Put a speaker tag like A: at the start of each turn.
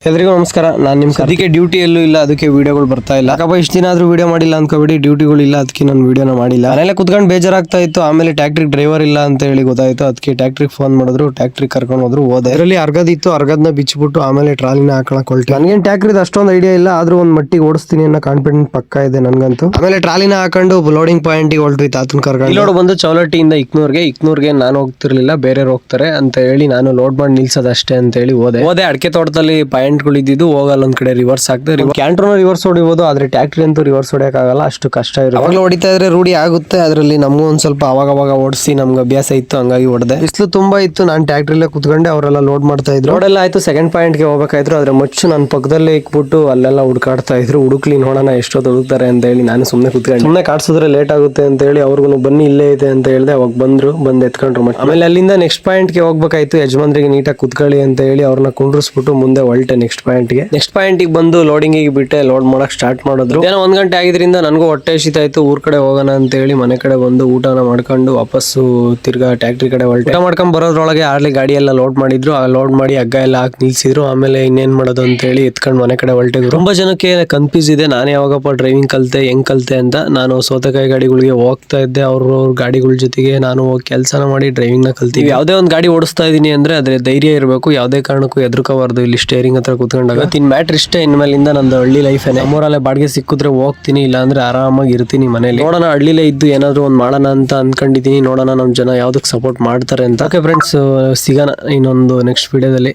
A: ಎಲ್ರಿಗೂ ನಮಸ್ಕಾರ. ನಾನು ನಿಮ್ಮ ಅದಕ್ಕೆ ಡ್ಯೂಟಿಯಲ್ಲೂ ಇಲ್ಲ, ಅದಕ್ಕೆ ವಿಡಿಯೋಗಳು ಬರ್ತಾ ಇಲ್ಲ. ಯಾಕಪ್ಪ ಇಷ್ಟು ದಿನ ಆದ್ರೂ ವಿಡಿಯೋ ಮಾಡಿಲ್ಲ ಅನ್ಕೋಬೇಡಿ, ಡ್ಯೂಟಿಗಳು ಇಲ್ಲ, ಅದಕ್ಕೆ ನಾನು ವಿಡಿಯೋನ ಮಾಡಿಲ್ಲ. ಮನೇಲೆ ಕುತ್ಕೊಂಡು ಬೇಜಾರಾಗ್ತಾ ಇತ್ತು. ಆಮೇಲೆ ಟ್ಯಾಕ್ಟ್ರಿಗೆ ಡ್ರೈವರ್ ಇಲ್ಲ ಅಂತ ಹೇಳಿ ಗೊತ್ತಾಯ್ತು. ಅದಕ್ಕೆ ಟ್ಯಾಕ್ಟ್ರಿಗೆ ಫೋನ್ ಮಾಡಿದ್ರು, ಟ್ಯಾಕ್ಟ್ರಿಗೆ ಕರ್ಕೊಂಡು ಹೋದ್ರು. ಹೋದೆ. ಅದರಲ್ಲಿ ಅರ್ಗದಿತ್ತು, ಅರ್ಗದ್ನ ಬಿಚ್ಚಿಬಿಟ್ಟು ಆಮೇಲೆ ಟ್ರಾಲಿನ ಹಾಕೊಳಕ್ ಹೊರಟೆ. ನನಗೇನು ಟ್ಯಾಕ್ಟ್ರಿದ್ ಅಷ್ಟೊಂದು ಐಡಿಯಾ ಇಲ್ಲ, ಆದ್ರೂ ಒಂದು ಮಟ್ಟಿಗೆ ಓಡಿಸ್ತೀನಿ ಅನ್ನೋ ಕಾನ್ಫಿಡೆಂಟ್ ಪಕ್ಕ ಇದೆ ನನ್ಗಂತೂ. ಆಮೇಲೆ ಟ್ರಾಲಿನ ಹಾಕೊಂಡು ಲೋಡಿಂಗ್ ಪಾಯಿಂಟ್ ಹೊರಟು ತಾತನ ಕರ್ಕೊಂಡು. ಲೋಡ್ ಬಂದು ಚೌಲಟ್ಟಿಯಿಂದ ಇಕ್ನೂರ್ಗೆ ನಾನು ಹೋಗ್ತಿರ್ಲಿಲ್ಲ, ಬೇರೆಯವ್ರು ಹೋಗ್ತಾರೆ ಅಂತ ಹೇಳಿ ನಾನು ಲೋಡ್ ಮಾಡಿ ನಿಲ್ಸೋದಷ್ಟೇ ಅಂತ ಹೇಳಿ ಹೋದೆ. ಅಡಿಕೆ ತೋಟದಲ್ಲಿ ಪಾಯಿಂಟ್ಗಳು ಇದ್ದಿದ್ದು, ಹೋಗಲ್ಲ ಒಂದ್ ಕಡೆ ರಿವರ್ಸ್ ಆಗ್ತದೆ. ಕ್ಯಾಂಟ್ರೋನ ರಿವರ್ಸ್ ಹೊಡಿಬಹುದು, ಆದ್ರೆ ಟ್ಯಾಕ್ಟ್ರಿ ಅಂತೂ ರಿವರ್ಸ್ ಹೊಡಿಯಕ್ಕಾಗಲ್ಲ, ಅಷ್ಟು ಕಷ್ಟ ಇರುತ್ತೆ. ಅವಾಗಲೂ ಹೊಡಿತಾ ಇದ್ರೆ ರೂಢಿ ಆಗುತ್ತೆ. ಅದರಲ್ಲಿ ನಮಗೂ ಒಂದ್ ಸ್ವಲ್ಪ ಅವಾಗ ಓಡಿಸಿ ನಮ್ಗೆ ಅಭ್ಯಾಸ ಇತ್ತು, ಹಂಗಾಗಿ ಹೊಡೆದೆ. ಬಿಸಿಲು ತುಂಬಾ ಇತ್ತು, ನಾನು ಟ್ಯಾಕ್ಟ್ರಿಲೇ ಕುತ್ಕೊಂಡೆ, ಅವರೆಲ್ಲ ಲೋಡ್ ಮಾಡ್ತಾ ಇದ್ರು. ಲೋಡ್ ಎಲ್ಲ ಆಯ್ತು, ಸೆಕೆಂಡ್ ಪಾಯಿಂಟ್ಗೆ ಹೋಗ್ಬೇಕಾಯ್ತು. ಆದ್ರೆ ಮುಚ್ಚು ನನ್ನ ಪಕ್ಕದಲ್ಲೇ ಇಕ್ಬಿಟ್ಟು ಅಲ್ಲೆಲ್ಲ ಹುಡುಕಾಡ್ತಾ ಇದ್ರು. ಹುಡುಕ್ಲಿ ನೋಡೋಣ ಎಷ್ಟೊತ್ತು ಹುಡುಕ್ತಾರೆ ಅಂತ ಹೇಳಿ ನಾನು ಸುಮ್ಮನೆ ಕುತ್ಕೊಂಡು, ಸುಮ್ಮನೆ ಕಾಡ್ಸಿದ್ರೆ ಲೇಟ್ ಆಗುತ್ತೆ ಅಂತ ಹೇಳಿ ಅವ್ರಿಗೂ ಬನ್ನಿ ಇಲ್ಲೇ ಇದೆ ಅಂತ ಹೇಳಿದೆ. ಅವಾಗ ಬಂದು ಎತ್ಕೊಂಡ್ರು. ಆಮೇಲೆ ಅಲ್ಲಿಂದ ನೆಕ್ಸ್ಟ್ ಪಾಯಿಂಟ್ಗೆ ಹೋಗ್ಬೇಕಾಯ್ತು. ಯಜಮಾನ್ರಿಗೆ ನೀಟಾಗಿ ಕುತ್ಕೊಳ್ಳಿ ಅಂತ ಹೇಳಿ ಅವ್ರನ್ನ ಕುಂಡ್ರಿಸ್ಬಿಟ್ಟು ಮುಂದೆ ಹೊರಟೆ ನೆಕ್ಸ್ಟ್ ಪಾಯಿಂಟ್ಗೆ ಬಂದು ಲೋಡಿಂಗ್ ಬಿಟ್ಟೆ. ಲೋಡ್ ಮಾಡಕ್ ಸ್ಟಾರ್ಟ್ ಮಾಡಿದ್ರು. ಏನೋ 1 ಗಂಟೆ ಆಗಿದ್ರಿಂದ ನನಗೂ ಹೊಟ್ಟೆ ಹಸಿತಾಯ್ತು. ಊರ್ ಕಡೆ ಹೋಗೋಣ ಅಂತ ಹೇಳಿ ಮನೆ ಕಡೆ ಬಂದು ಊಟನ ಮಾಡ್ಕೊಂಡು ವಾಪಸ್ಸು ತಿರ್ಗಾ ಟ್ಯಾಕ್ಟ್ರಿ ಕಡೆ ಹೊರಟೆ. ಊಟ ಮಾಡ್ಕೊಂಡ್ ಬರೋದ್ರೊಳಗೆ ಆರ್ಲಿ ಗಾಡಿ ಎಲ್ಲ ಲೋಡ್ ಮಾಡಿದ್ರು. ಆ ಲೋಡ್ ಮಾಡಿ ಹಗ್ಗ ಎಲ್ಲ ಹಾಕಿ ನಿಲ್ಸಿದ್ರು. ಆಮೇಲೆ ಇನ್ನೇನ್ ಮಾಡೋದು ಅಂತ ಹೇಳಿ ಎತ್ಕೊಂಡು ಮನೆ ಕಡೆ ಹೊರಟಿದ್ರು. ತುಂಬಾ ಜನಕ್ಕೆ ಕನ್ಫ್ಯೂಸ್ ಇದೆ, ನಾನೇ ಯಾವಾಗಪ್ಪ ಡ್ರೈವಿಂಗ್ ಕಲ್ತೆ, ಹೆಂಗ್ ಕಲ್ತೆ ಅಂತ. ನಾನು ಸೌತೆಕಾಯಿ ಗಾಡಿಗಳಿಗೆ ಹೋಗ್ತಾ ಇದ್ದೆ, ಅವ್ರ ಗಾಡಿಗಳ ಜೊತೆಗೆ ನಾನು ಕೆಲಸನ ಮಾಡಿ ಡ್ರೈವಿಂಗ್ ನ ಕಲ್ತೀವಿ. ಯಾವುದೇ ಒಂದು ಗಾಡಿ ಓಡಿಸ್ತಾ ಇದೀನಿ ಅಂದ್ರೆ ಅದ್ರ ಧೈರ್ಯ ಇರಬೇಕು, ಯಾವುದೇ ಕಾರಣಕ್ಕೂ ಎದ್ರುಕೋಬಾರ್ದು. ಇಲ್ಲಿ ಸ್ಟೇರಿಂಗ್ ಹತ್ರ ಕುತ್ಕೊಂಡಾಗ ಮ್ಯಾಟ್ರ್ ಇಷ್ಟೇ. ಇನ್ಮೇಲಿಂದ ನಂದು ಹಳ್ಳಿ ಲೈಫ್ ನಮ್ಮೂರಲ್ಲೇ ಬಾಡಿಗೆ ಸಿಕ್ಕಿದ್ರೆ ಹೋಗ್ತೀನಿ, ಇಲ್ಲ ಅಂದ್ರೆ ಆರಾಮಾಗಿ ಇರ್ತೀನಿ ಮನೇಲಿ. ನೋಡೋಣ, ಹಳ್ಳಿಲೇ ಇದ್ದು ಏನಾದ್ರು ಒಂದು ಮಾಡೋಣ ಅಂತ ಅನ್ಕೊಂಡಿದೀನಿ. ನೋಡೋಣ ನಮ್ ಜನ ಯಾವ್ದಕ್ ಸಪೋರ್ಟ್ ಮಾಡ್ತಾರೆ ಅಂತ. ಓಕೆ ಫ್ರೆಂಡ್ಸ್, ಸಿಗೋಣ ಇನ್ನೊಂದು ನೆಕ್ಸ್ಟ್ ವಿಡಿಯೋದಲ್ಲಿ.